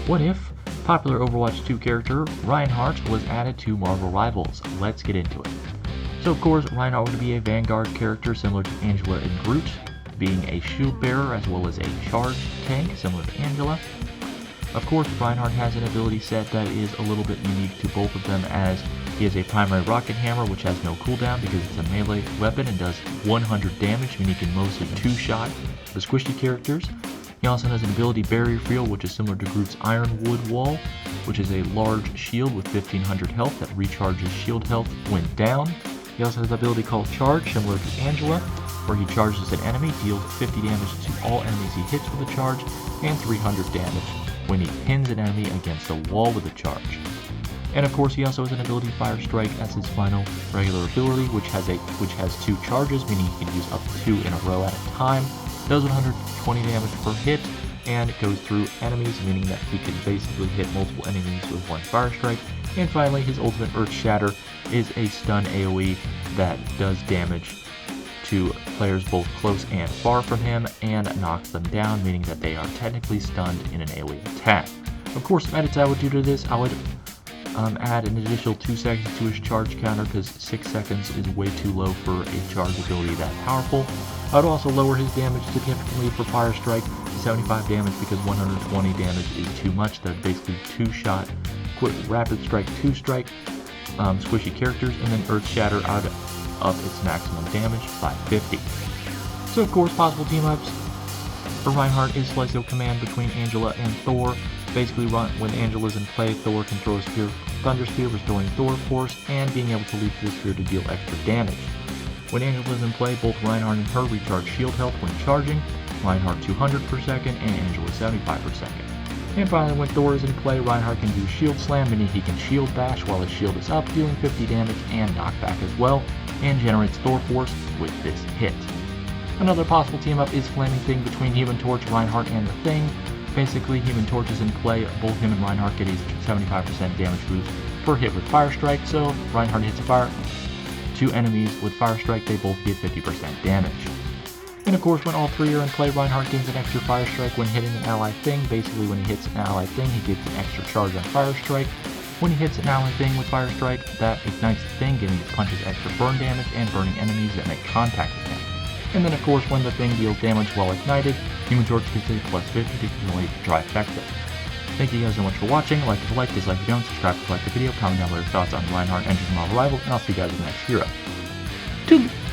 What if popular Overwatch 2 character Reinhardt was added to Marvel Rivals? Let's get into it. So of course, Reinhardt would be a Vanguard character similar to Angela and Groot, being a shield bearer as well as a charge tank similar to Angela. Of course, Reinhardt has an ability set that is a little bit unique to both of them, as he has a primary rocket hammer which has no cooldown because it's a melee weapon and does 100 damage, meaning he can mostly two-shot the squishy characters. He also has an ability Barrier Field, which is similar to Groot's Ironwood Wall, which is a large shield with 1500 health that recharges shield health when down. He also has an ability called Charge, similar to Angela, where he charges an enemy, deals 50 damage to all enemies he hits with a charge, and 300 damage when he pins an enemy against a wall with a charge. And of course, he also has an ability Fire Strike as his final regular ability, which has two charges, meaning he can use up to 2 in a row at a time. Does 120 damage per hit, and it goes through enemies, meaning that he can basically hit multiple enemies with one Fire Strike. And finally, his ultimate Earth Shatter is a stun AoE that does damage to players both close and far from him and knocks them down, meaning that they are technically stunned in an AoE attack. Of course, some edits I would do to this, I would add an additional 2 seconds to his charge counter, because 6 seconds is way too low for a charge ability that powerful. I would also lower his damage significantly for Fire Strike to 75 damage, because 120 damage is too much. That's basically two-shot, quick rapid strike, two-strike squishy characters, and then Earth Shatter out up its maximum damage by 50. So of course, possible team-ups for Reinhardt is Celestial Command between Angela and Thor. Basically, when Angela's in play, Thor can throw a Thunder Spear, restoring Thor force, and being able to leap the spear to deal extra damage. When Angela's in play, both Reinhardt and her recharge shield health when charging, Reinhardt 200 per second and Angela 75 per second. And finally, when Thor is in play, Reinhardt can do Shield Slam, meaning he can Shield Bash while his shield is up, dealing 50 damage and knockback as well, and generates Thor Force with this hit. Another possible team-up is Flaming Thing between Human Torch, Reinhardt, and the Thing. Basically, Human Torch is in play, both him and Reinhardt get a 75% damage boost per hit with Fire Strike, so Reinhardt hits a fire. 2 enemies with Fire Strike, they both get 50% damage. And of course, when all 3 are in play, Reinhardt gains an extra Fire Strike when hitting an ally Thing. Basically, when he hits an ally Thing, he gets an extra charge on Fire Strike. When he hits an ally Thing with Fire Strike, that ignites the Thing, giving his punches extra burn damage and burning enemies that make contact with him. And then of course, when the Thing deals damage while ignited, Human Torch gets a plus 50 to accumulate trifecta. Thank you guys so much for watching. Like if you like, dislike if you don't, subscribe if you like the video, comment down below your thoughts on Reinhardt entering Marvel Rivals, and I'll see you guys in the next hero. Toodaloo!